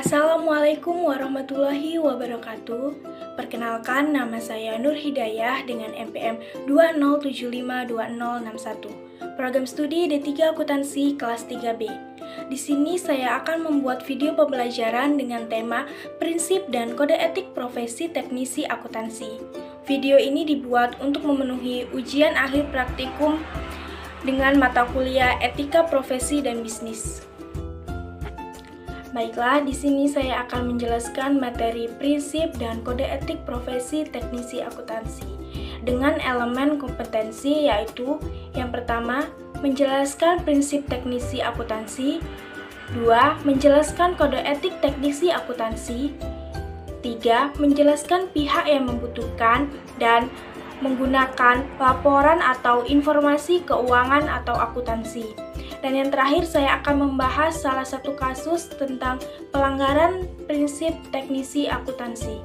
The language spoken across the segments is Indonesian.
Assalamualaikum warahmatullahi wabarakatuh. Perkenalkan, nama saya Nur Hidayah dengan NPM 20752061. Program studi D3 Akuntansi kelas 3B. Di sini saya akan membuat video pembelajaran dengan tema prinsip dan kode etik profesi teknisi akuntansi. Video ini dibuat untuk memenuhi ujian akhir praktikum dengan mata kuliah Etika Profesi dan Bisnis. Baiklah, di sini saya akan menjelaskan materi prinsip dan kode etik profesi teknisi akuntansi dengan elemen kompetensi, yaitu yang pertama, menjelaskan prinsip teknisi akuntansi, 2. Menjelaskan kode etik teknisi akuntansi, 3. Menjelaskan pihak yang membutuhkan dan menggunakan laporan atau informasi keuangan atau akuntansi. Dan yang terakhir, saya akan membahas salah satu kasus tentang pelanggaran prinsip teknisi akuntansi.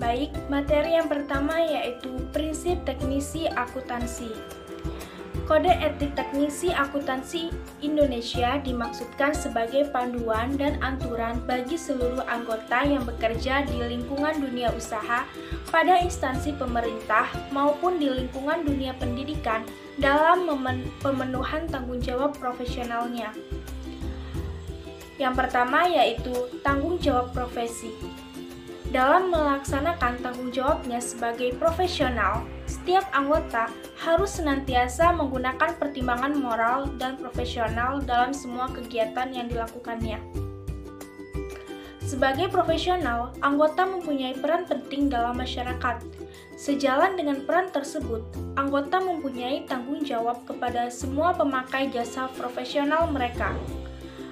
Baik, materi yang pertama yaitu prinsip teknisi akuntansi. Kode etik teknisi akuntansi Indonesia dimaksudkan sebagai panduan dan aturan bagi seluruh anggota yang bekerja di lingkungan dunia usaha, pada instansi pemerintah maupun di lingkungan dunia pendidikan dalam pemenuhan tanggung jawab profesionalnya. Yang pertama yaitu tanggung jawab profesi. Dalam melaksanakan tanggung jawabnya sebagai profesional, setiap anggota harus senantiasa menggunakan pertimbangan moral dan profesional dalam semua kegiatan yang dilakukannya. Sebagai profesional, anggota mempunyai peran penting dalam masyarakat. Sejalan dengan peran tersebut, anggota mempunyai tanggung jawab kepada semua pemakai jasa profesional mereka.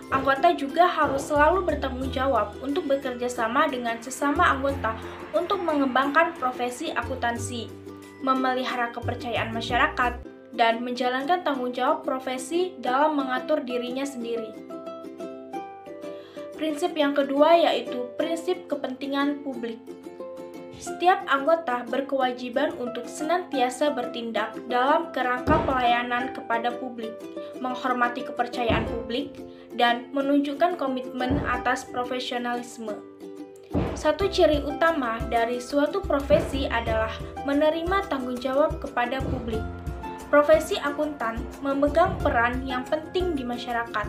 Anggota juga harus selalu bertanggung jawab untuk bekerja sama dengan sesama anggota untuk mengembangkan profesi akuntansi, memelihara kepercayaan masyarakat, dan menjalankan tanggung jawab profesi dalam mengatur dirinya sendiri. Prinsip yang kedua yaitu prinsip kepentingan publik. Setiap anggota berkewajiban untuk senantiasa bertindak dalam kerangka pelayanan kepada publik, menghormati kepercayaan publik, dan menunjukkan komitmen atas profesionalisme. Satu ciri utama dari suatu profesi adalah menerima tanggung jawab kepada publik. Profesi akuntan memegang peran yang penting di masyarakat,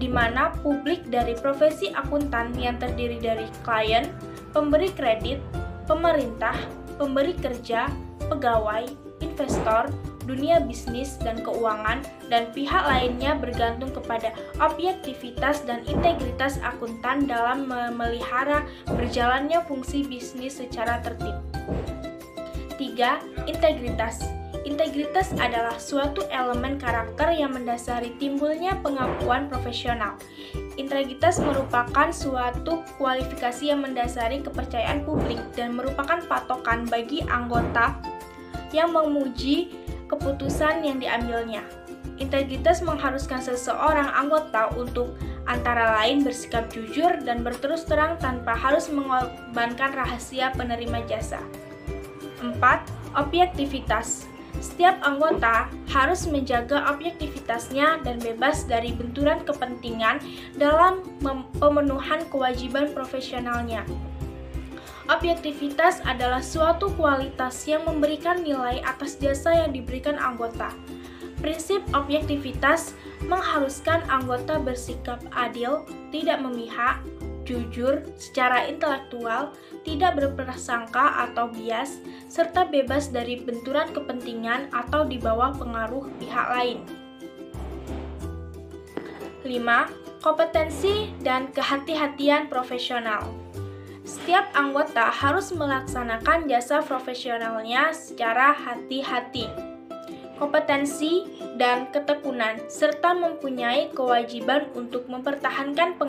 di mana publik dari profesi akuntan yang terdiri dari klien, pemberi kredit, pemerintah, pemberi kerja, pegawai, investor, dunia bisnis dan keuangan, dan pihak lainnya bergantung kepada objektivitas dan integritas akuntan dalam memelihara berjalannya fungsi bisnis secara tertib. 3. Integritas. Integritas adalah suatu elemen karakter yang mendasari timbulnya pengakuan profesional. Integritas merupakan suatu kualifikasi yang mendasari kepercayaan publik dan merupakan patokan bagi anggota yang memuji keputusan yang diambilnya. Integritas mengharuskan seseorang anggota untuk antara lain bersikap jujur dan berterus terang tanpa harus mengorbankan rahasia penerima jasa. 4. Objektivitas. Setiap anggota harus menjaga objektivitasnya dan bebas dari benturan kepentingan dalam pemenuhan kewajiban profesionalnya. Objektivitas adalah suatu kualitas yang memberikan nilai atas jasa yang diberikan anggota. Prinsip objektivitas mengharuskan anggota bersikap adil, tidak memihak, jujur, secara intelektual, tidak berprasangka atau bias, serta bebas dari benturan kepentingan atau di bawah pengaruh pihak lain. 5. Kompetensi dan kehati-hatian profesional. Setiap anggota harus melaksanakan jasa profesionalnya secara hati-hati. Kompetensi dan ketekunan, serta mempunyai kewajiban untuk mempertahankan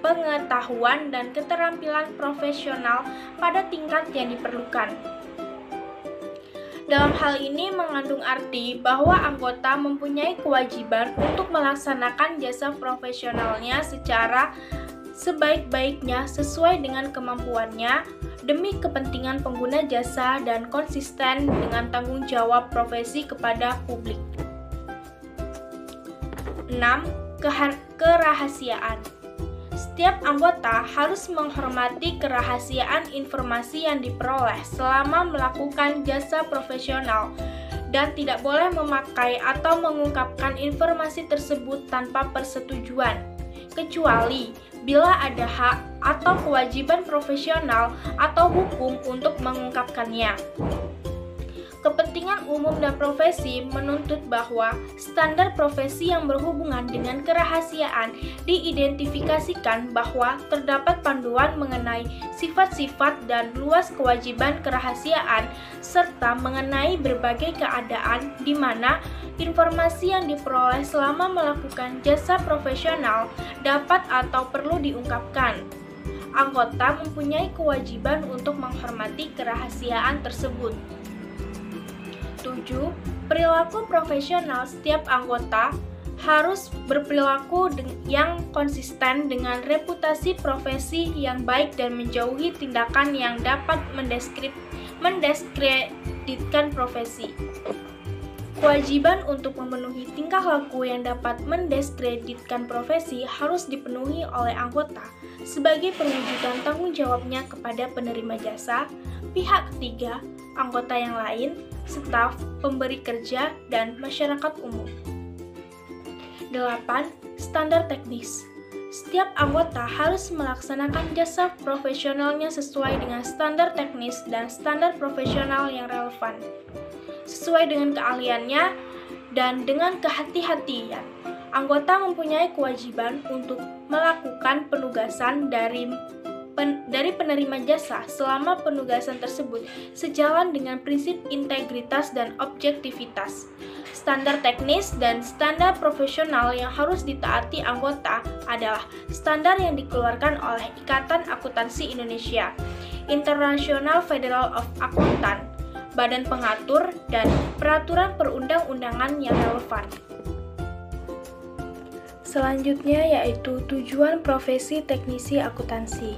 pengetahuan dan keterampilan profesional pada tingkat yang diperlukan. Dalam hal ini mengandung arti bahwa anggota mempunyai kewajiban untuk melaksanakan jasa profesionalnya secara sebaik-baiknya sesuai dengan kemampuannya, demi kepentingan pengguna jasa dan konsisten dengan tanggung jawab profesi kepada publik. 6. Kerahasiaan. Setiap anggota harus menghormati kerahasiaan informasi yang diperoleh selama melakukan jasa profesional dan tidak boleh memakai atau mengungkapkan informasi tersebut tanpa persetujuan, kecuali bila ada hak atau kewajiban profesional atau hukum untuk mengungkapkannya. Kepentingan umum dan profesi menuntut bahwa standar profesi yang berhubungan dengan kerahasiaan diidentifikasikan bahwa terdapat panduan mengenai sifat-sifat dan luas kewajiban kerahasiaan serta mengenai berbagai keadaan di mana informasi yang diperoleh selama melakukan jasa profesional dapat atau perlu diungkapkan. Anggota mempunyai kewajiban untuk menghormati kerahasiaan tersebut. 7. Perilaku profesional setiap anggota harus berperilaku yang konsisten dengan reputasi profesi yang baik dan menjauhi tindakan yang dapat mendiskreditkan profesi. Kewajiban untuk memenuhi tingkah laku yang dapat mendiskreditkan profesi harus dipenuhi oleh anggota sebagai perwujudan tanggung jawabnya kepada penerima jasa, pihak ketiga, anggota yang lain, staf, pemberi kerja, dan masyarakat umum. 8. Standar teknis. Setiap anggota harus melaksanakan jasa profesionalnya sesuai dengan standar teknis dan standar profesional yang relevan, sesuai dengan keahliannya dan dengan kehati-hatian. Anggota mempunyai kewajiban untuk melakukan penugasan dari penerima jasa selama penugasan tersebut sejalan dengan prinsip integritas dan objektivitas. Standar teknis dan standar profesional yang harus ditaati anggota adalah standar yang dikeluarkan oleh Ikatan Akuntansi Indonesia, International Federal of Accountant, Badan Pengatur, dan peraturan perundang-undangan yang relevan. Selanjutnya yaitu tujuan profesi teknisi akuntansi.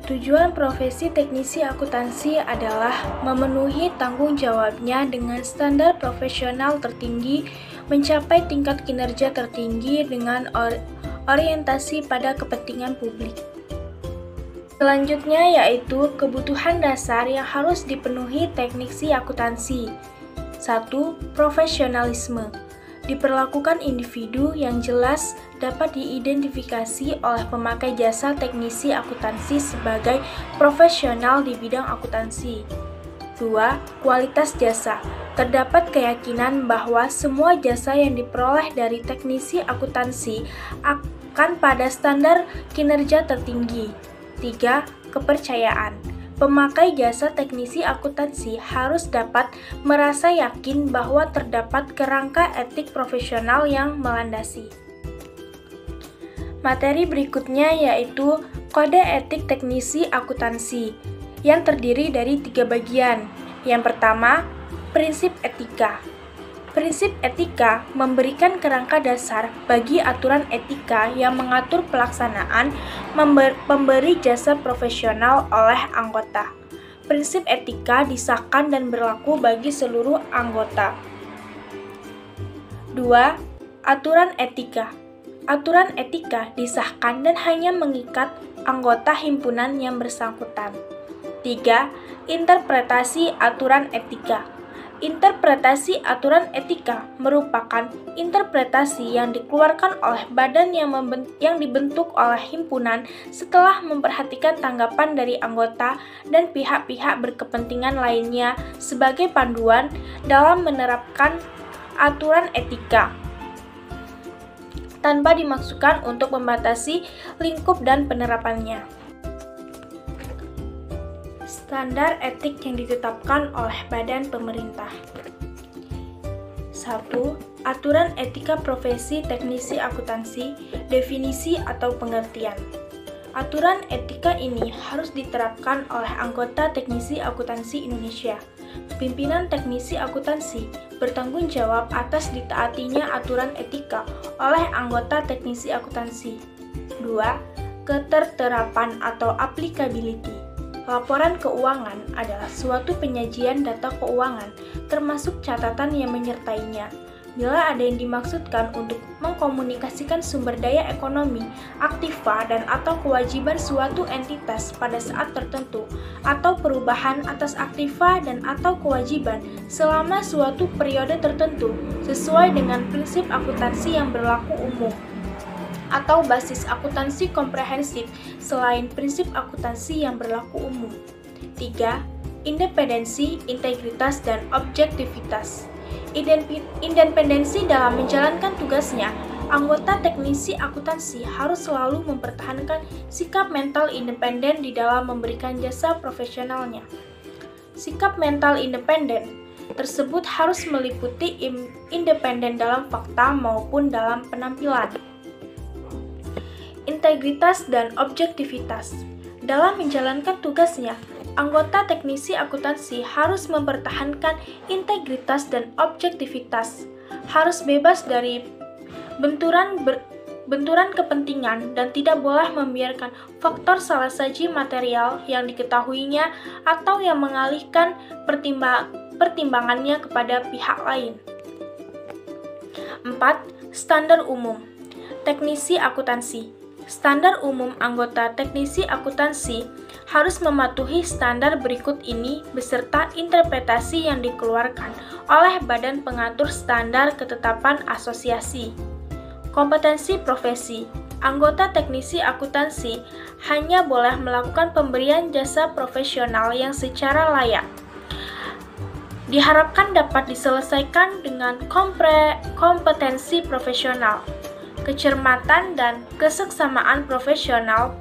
Tujuan profesi teknisi akuntansi adalah memenuhi tanggung jawabnya dengan standar profesional tertinggi, mencapai tingkat kinerja tertinggi dengan orientasi pada kepentingan publik. Selanjutnya yaitu kebutuhan dasar yang harus dipenuhi teknisi akuntansi. 1. Profesionalisme. Diperlakukan individu yang jelas dapat diidentifikasi oleh pemakai jasa teknisi akuntansi sebagai profesional di bidang akuntansi. 2. Kualitas jasa. Terdapat keyakinan bahwa semua jasa yang diperoleh dari teknisi akuntansi akan pada standar kinerja tertinggi. 3. Kepercayaan. Pemakai jasa teknisi akuntansi harus dapat merasa yakin bahwa terdapat kerangka etik profesional yang melandasi. Materi berikutnya yaitu Kode Etik Teknisi Akuntansi yang terdiri dari 3 bagian. Yang pertama, prinsip etika. Prinsip etika memberikan kerangka dasar bagi aturan etika yang mengatur pelaksanaan pemberi jasa profesional oleh anggota. Prinsip etika disahkan dan berlaku bagi seluruh anggota. 2. Aturan etika. Aturan etika disahkan dan hanya mengikat anggota himpunan yang bersangkutan. 3. Interpretasi aturan etika. Interpretasi aturan etika merupakan interpretasi yang dikeluarkan oleh badan yang dibentuk oleh himpunan setelah memperhatikan tanggapan dari anggota dan pihak-pihak berkepentingan lainnya sebagai panduan dalam menerapkan aturan etika, tanpa dimaksudkan untuk membatasi lingkup dan penerapannya. Standar etik yang ditetapkan oleh badan pemerintah. 1. Aturan etika profesi teknisi akuntansi, definisi atau pengertian. Aturan etika ini harus diterapkan oleh anggota teknisi akuntansi Indonesia. Pimpinan teknisi akuntansi bertanggung jawab atas ditaatinya aturan etika oleh anggota teknisi akuntansi. 2. Keterterapan atau applicability. Laporan keuangan adalah suatu penyajian data keuangan, termasuk catatan yang menyertainya. bila ada yang dimaksudkan untuk mengkomunikasikan sumber daya ekonomi, aktiva dan atau kewajiban suatu entitas pada saat tertentu, atau perubahan atas aktiva dan atau kewajiban selama suatu periode tertentu, sesuai dengan prinsip akuntansi yang berlaku umum, atau basis akuntansi komprehensif selain prinsip akuntansi yang berlaku umum. 3. Independensi, integritas, dan objektivitas. Independensi dalam menjalankan tugasnya, anggota teknisi akuntansi harus selalu mempertahankan sikap mental independen di dalam memberikan jasa profesionalnya. Sikap mental independen tersebut harus meliputi independen dalam fakta maupun dalam penampilan. Integritas dan objektivitas. Dalam menjalankan tugasnya, anggota teknisi akuntansi harus mempertahankan integritas dan objektivitas, harus bebas dari benturan kepentingan dan tidak boleh membiarkan faktor salah saji material yang diketahuinya atau yang mengalihkan pertimbangannya kepada pihak lain. 4. Standar umum. Teknisi akuntansi. Standar umum anggota teknisi akuntansi harus mematuhi standar berikut ini beserta interpretasi yang dikeluarkan oleh Badan Pengatur Standar Ketetapan Asosiasi. Kompetensi profesi. Anggota teknisi akuntansi hanya boleh melakukan pemberian jasa profesional yang secara layak. Diharapkan dapat diselesaikan dengan kompetensi profesional, kecermatan dan keseksamaan profesional.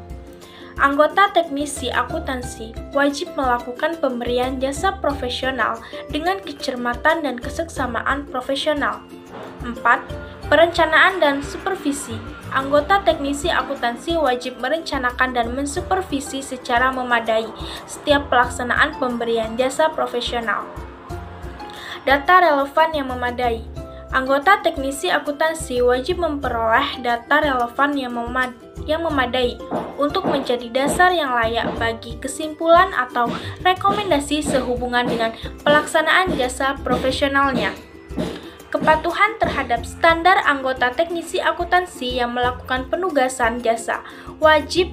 Anggota teknisi akuntansi wajib melakukan pemberian jasa profesional dengan kecermatan dan keseksamaan profesional. 4. Perencanaan dan supervisi. Anggota teknisi akuntansi wajib merencanakan dan mensupervisi secara memadai setiap pelaksanaan pemberian jasa profesional. Data relevan yang memadai. Anggota teknisi akuntansi wajib memperoleh data relevan yang memadai untuk menjadi dasar yang layak bagi kesimpulan atau rekomendasi sehubungan dengan pelaksanaan jasa profesionalnya. Kepatuhan terhadap standar anggota teknisi akuntansi yang melakukan penugasan jasa wajib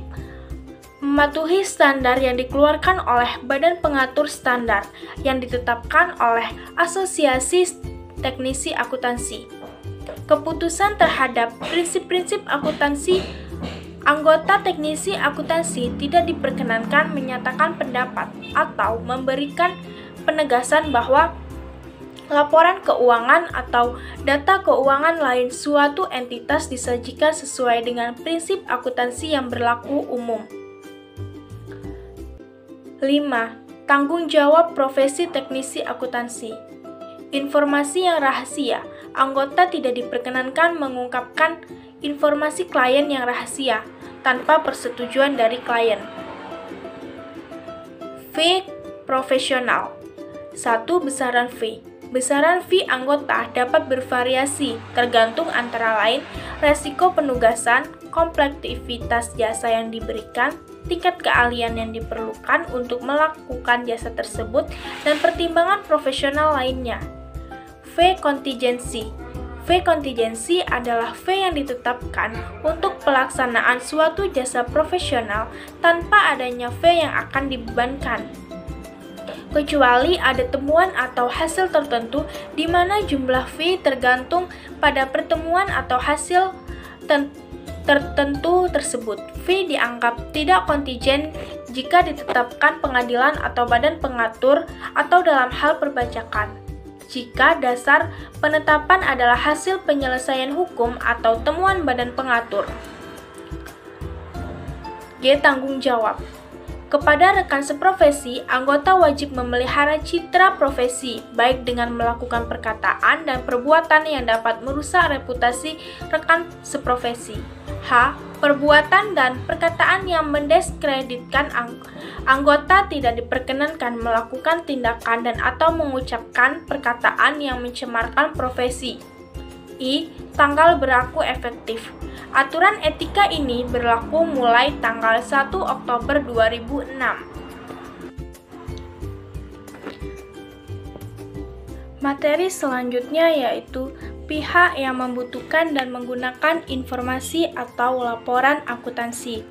mematuhi standar yang dikeluarkan oleh Badan Pengatur Standar yang ditetapkan oleh Asosiasi Teknisi Akuntansi. Keputusan terhadap prinsip-prinsip akuntansi. Anggota teknisi akuntansi tidak diperkenankan menyatakan pendapat atau memberikan penegasan bahwa laporan keuangan atau data keuangan lain suatu entitas disajikan sesuai dengan prinsip akuntansi yang berlaku umum. 5. Tanggung jawab profesi teknisi akuntansi. Informasi yang rahasia. Anggota tidak diperkenankan mengungkapkan informasi klien yang rahasia tanpa persetujuan dari klien. Fee profesional. 1. Besaran fee. Besaran fee anggota dapat bervariasi tergantung antara lain resiko penugasan, komplektivitas jasa yang diberikan, tingkat keahlian yang diperlukan untuk melakukan jasa tersebut, dan pertimbangan profesional lainnya. Fee kontingensi. Fee kontingensi adalah fee yang ditetapkan untuk pelaksanaan suatu jasa profesional tanpa adanya fee yang akan dibebankan, kecuali ada temuan atau hasil tertentu di mana jumlah fee tergantung pada pertemuan atau hasil tertentu tersebut. Fee dianggap tidak kontingen jika ditetapkan pengadilan atau badan pengatur atau dalam hal perpajakan. Jika dasar penetapan adalah hasil penyelesaian hukum atau temuan badan pengatur. G. Tanggung jawab. Kepada rekan seprofesi, anggota wajib memelihara citra profesi, baik dengan melakukan perkataan dan perbuatan yang dapat merusak reputasi rekan seprofesi. H. Perbuatan dan perkataan yang mendiskreditkan anggota tidak diperkenankan melakukan tindakan dan atau mengucapkan perkataan yang mencemarkan profesi. I. Tanggal berlaku efektif. Aturan etika ini berlaku mulai tanggal 1 Oktober 2006. Materi selanjutnya yaitu pihak yang membutuhkan dan menggunakan informasi atau laporan akuntansi.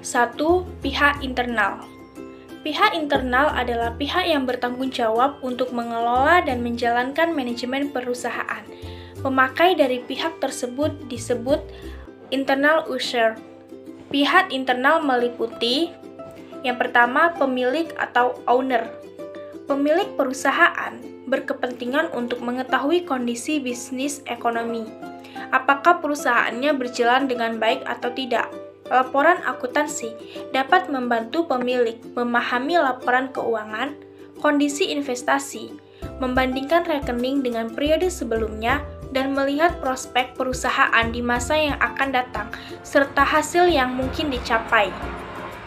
1. Pihak internal. Pihak internal adalah pihak yang bertanggung jawab untuk mengelola dan menjalankan manajemen perusahaan. Pemakai dari pihak tersebut disebut internal user. Pihak internal meliputi yang pertama, pemilik atau owner. Pemilik perusahaan berkepentingan untuk mengetahui kondisi bisnis ekonomi. Apakah perusahaannya berjalan dengan baik atau tidak? Laporan akuntansi dapat membantu pemilik memahami laporan keuangan, kondisi investasi, membandingkan rekening dengan periode sebelumnya, dan melihat prospek perusahaan di masa yang akan datang, serta hasil yang mungkin dicapai.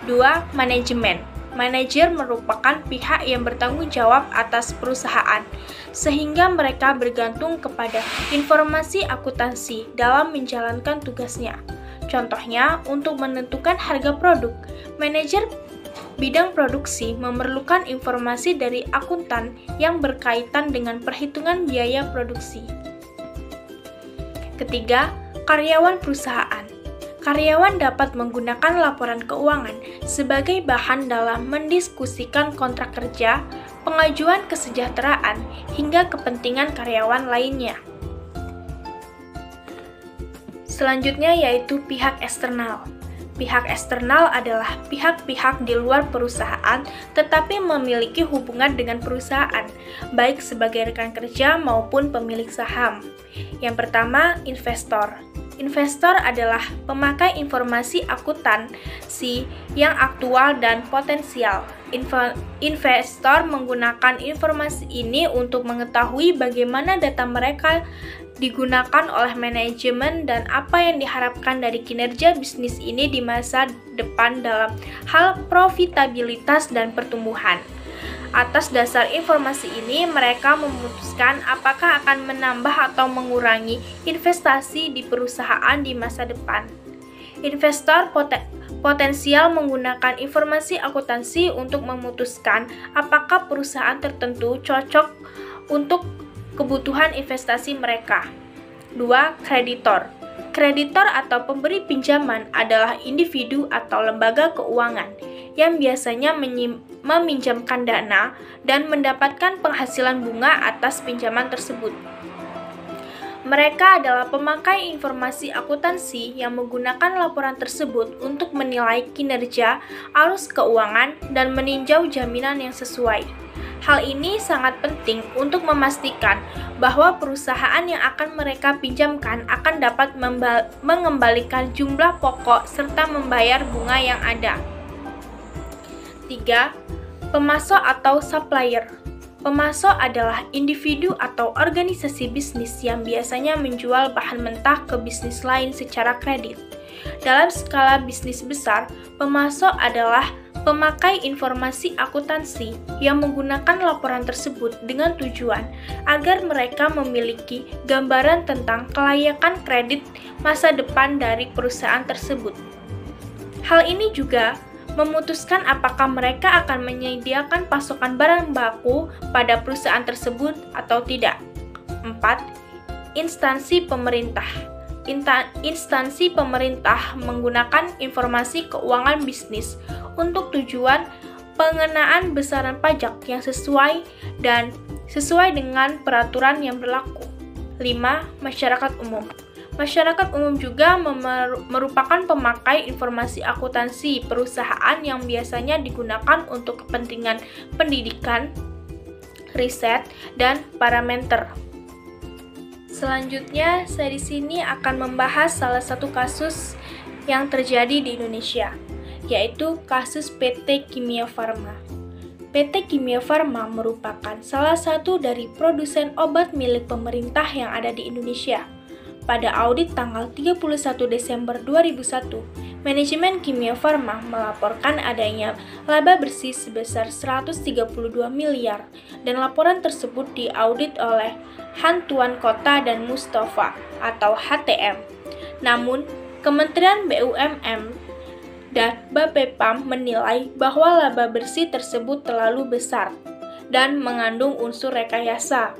2. Manajemen. Manajer merupakan pihak yang bertanggung jawab atas perusahaan, sehingga mereka bergantung kepada informasi akuntansi dalam menjalankan tugasnya. Contohnya, untuk menentukan harga produk, manajer bidang produksi memerlukan informasi dari akuntan yang berkaitan dengan perhitungan biaya produksi. Ketiga, karyawan perusahaan. Karyawan dapat menggunakan laporan keuangan sebagai bahan dalam mendiskusikan kontrak kerja, pengajuan kesejahteraan, hingga kepentingan karyawan lainnya. Selanjutnya yaitu pihak eksternal. Pihak eksternal adalah pihak-pihak di luar perusahaan tetapi memiliki hubungan dengan perusahaan, baik sebagai rekan kerja maupun pemilik saham. Yang pertama, investor. Investor adalah pemakai informasi akuntansi yang aktual dan potensial. Investor menggunakan informasi ini untuk mengetahui bagaimana data mereka digunakan oleh manajemen dan apa yang diharapkan dari kinerja bisnis ini di masa depan dalam hal profitabilitas dan pertumbuhan. Atas dasar informasi ini, mereka memutuskan apakah akan menambah atau mengurangi investasi di perusahaan di masa depan. Investor potensial menggunakan informasi akuntansi untuk memutuskan apakah perusahaan tertentu cocok untuk kebutuhan investasi mereka. 2. Kreditor. Kreditor atau pemberi pinjaman adalah individu atau lembaga keuangan yang biasanya meminjamkan dana dan mendapatkan penghasilan bunga atas pinjaman tersebut. Mereka adalah pemakai informasi akuntansi yang menggunakan laporan tersebut untuk menilai kinerja, arus keuangan, dan meninjau jaminan yang sesuai. Hal ini sangat penting untuk memastikan bahwa perusahaan yang akan mereka pinjamkan akan dapat mengembalikan jumlah pokok serta membayar bunga yang ada. 3. Pemasok atau supplier. Pemasok adalah individu atau organisasi bisnis yang biasanya menjual bahan mentah ke bisnis lain secara kredit. Dalam skala bisnis besar, pemasok adalah pemakai informasi akuntansi yang menggunakan laporan tersebut dengan tujuan agar mereka memiliki gambaran tentang kelayakan kredit masa depan dari perusahaan tersebut. Hal ini juga memutuskan apakah mereka akan menyediakan pasokan barang baku pada perusahaan tersebut atau tidak. 4. Instansi pemerintah. Instansi pemerintah menggunakan informasi keuangan bisnis untuk tujuan pengenaan besaran pajak yang sesuai dengan peraturan yang berlaku. 5. Masyarakat umum. Masyarakat umum juga merupakan pemakai informasi akuntansi perusahaan yang biasanya digunakan untuk kepentingan pendidikan, riset, dan parameter. Selanjutnya, saya di sini akan membahas salah satu kasus yang terjadi di Indonesia, yaitu kasus PT Kimia Farma. PT Kimia Farma merupakan salah satu dari produsen obat milik pemerintah yang ada di Indonesia. Pada audit tanggal 31 Desember 2001, manajemen Kimia Farma melaporkan adanya laba bersih sebesar 132 miliar dan laporan tersebut diaudit oleh Hantuan Kota dan Mustafa atau HTM. Namun, Kementerian BUMN dan Bapepam menilai bahwa laba bersih tersebut terlalu besar dan mengandung unsur rekayasa.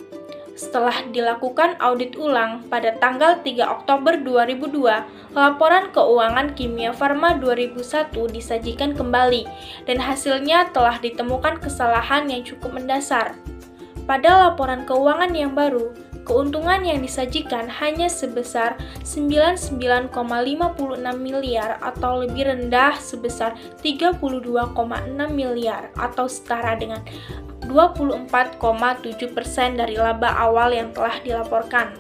Setelah dilakukan audit ulang pada tanggal 3 Oktober 2002, laporan keuangan Kimia Farma 2001 disajikan kembali, dan hasilnya telah ditemukan kesalahan yang cukup mendasar. Pada laporan keuangan yang baru, keuntungan yang disajikan hanya sebesar 99,56 miliar atau lebih rendah sebesar 32,6 miliar atau setara dengan 24,7% dari laba awal yang telah dilaporkan.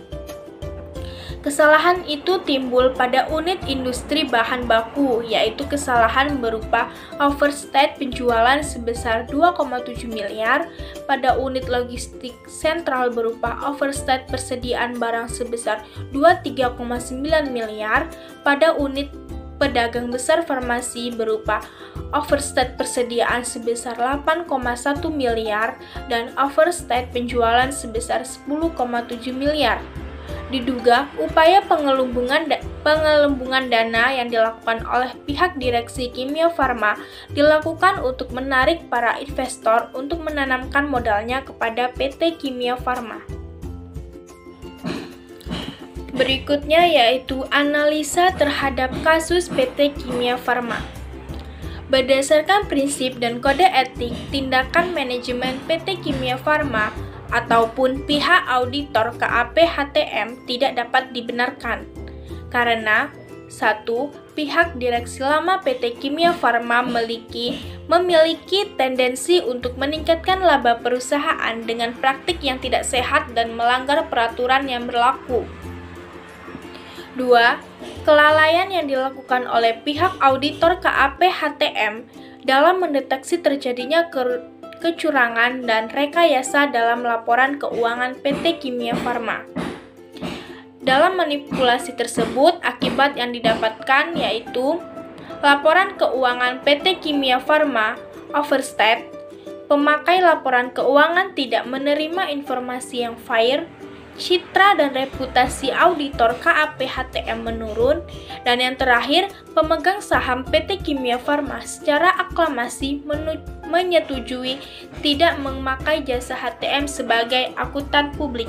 Kesalahan itu timbul pada unit industri bahan baku, yaitu kesalahan berupa overstate penjualan sebesar 2,7 miliar, pada unit logistik sentral berupa overstate persediaan barang sebesar 23,9 miliar, pada unit pedagang besar farmasi berupa overstate persediaan sebesar 8,1 miliar dan overstate penjualan sebesar 10,7 miliar. Diduga upaya pengelubungan dana yang dilakukan oleh pihak direksi Kimia Farma dilakukan untuk menarik para investor untuk menanamkan modalnya kepada PT Kimia Farma. Berikutnya yaitu analisa terhadap kasus PT Kimia Farma. Berdasarkan prinsip dan kode etik, tindakan manajemen PT Kimia Farma ataupun pihak auditor KAP HTM tidak dapat dibenarkan karena 1. Pihak direksi lama PT Kimia Farma memiliki tendensi untuk meningkatkan laba perusahaan dengan praktik yang tidak sehat dan melanggar peraturan yang berlaku. 2. Kelalaian yang dilakukan oleh pihak auditor KAP HTM dalam mendeteksi terjadinya kecurangan dan rekayasa dalam laporan keuangan PT Kimia Farma. Dalam manipulasi tersebut, akibat yang didapatkan yaitu laporan keuangan PT Kimia Farma overstate, pemakai laporan keuangan tidak menerima informasi yang fair, citra dan reputasi auditor KAP HTM menurun, dan yang terakhir, pemegang saham PT Kimia Farma secara aklamasi menyetujui tidak memakai jasa HTM sebagai akuntan publik.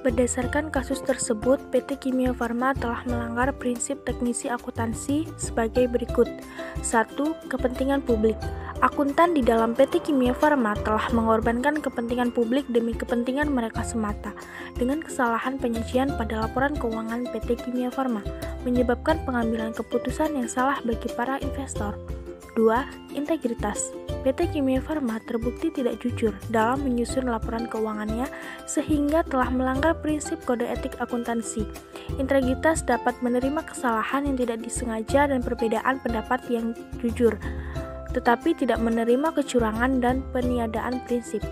Berdasarkan kasus tersebut, PT Kimia Farma telah melanggar prinsip teknisi akuntansi sebagai berikut. 1. Kepentingan publik. Akuntan di dalam PT Kimia Farma telah mengorbankan kepentingan publik demi kepentingan mereka semata dengan kesalahan penyajian pada laporan keuangan PT Kimia Farma, menyebabkan pengambilan keputusan yang salah bagi para investor. 2. Integritas. PT Kimia Farma terbukti tidak jujur dalam menyusun laporan keuangannya sehingga telah melanggar prinsip kode etik akuntansi. Integritas dapat menerima kesalahan yang tidak disengaja dan perbedaan pendapat yang jujur, tetapi tidak menerima kecurangan dan peniadaan prinsip.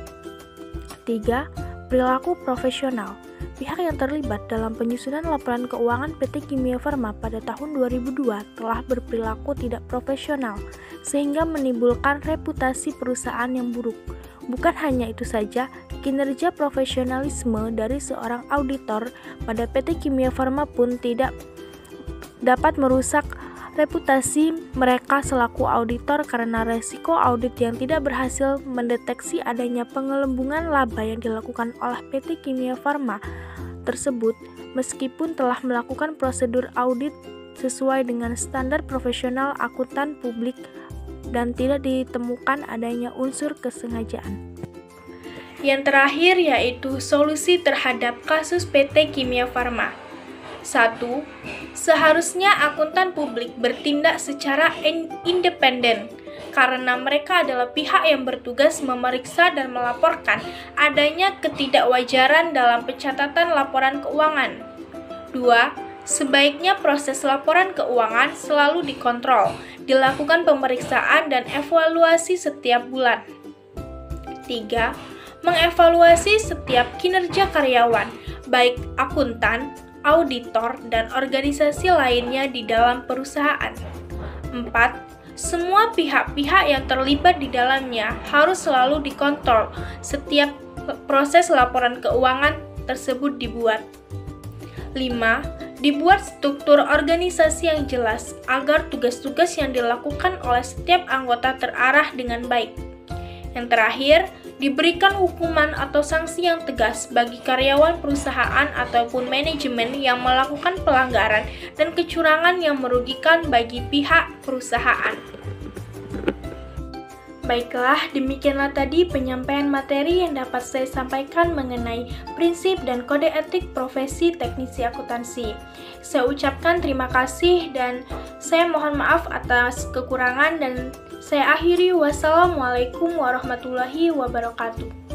3. Perilaku profesional. Pihak yang terlibat dalam penyusunan laporan keuangan PT Kimia Farma pada tahun 2002 telah berperilaku tidak profesional, sehingga menimbulkan reputasi perusahaan yang buruk. Bukan hanya itu saja, kinerja profesionalisme dari seorang auditor pada PT Kimia Farma pun tidak dapat merusak reputasi mereka selaku auditor karena resiko audit yang tidak berhasil mendeteksi adanya pengelembungan laba yang dilakukan oleh PT Kimia Farma tersebut, meskipun telah melakukan prosedur audit sesuai dengan standar profesional akuntan publik dan tidak ditemukan adanya unsur kesengajaan. Yang terakhir yaitu solusi terhadap kasus PT Kimia Farma. 1. Seharusnya akuntan publik bertindak secara independen karena mereka adalah pihak yang bertugas memeriksa dan melaporkan adanya ketidakwajaran dalam pencatatan laporan keuangan. 2. Sebaiknya proses laporan keuangan selalu dikontrol, dilakukan pemeriksaan dan evaluasi setiap bulan. 3. Mengevaluasi setiap kinerja karyawan, baik akuntan, auditor, dan organisasi lainnya di dalam perusahaan. 4. Semua pihak-pihak yang terlibat di dalamnya harus selalu dikontrol setiap proses laporan keuangan tersebut dibuat. 5. Dibuat struktur organisasi yang jelas agar tugas-tugas yang dilakukan oleh setiap anggota terarah dengan baik. Yang terakhir, diberikan hukuman atau sanksi yang tegas bagi karyawan perusahaan ataupun manajemen yang melakukan pelanggaran dan kecurangan yang merugikan bagi pihak perusahaan. Baiklah, demikianlah tadi penyampaian materi yang dapat saya sampaikan mengenai prinsip dan kode etik profesi teknisi akuntansi. Saya ucapkan terima kasih dan saya mohon maaf atas kekurangan dan saya akhiri. Wassalamualaikum warahmatullahi wabarakatuh.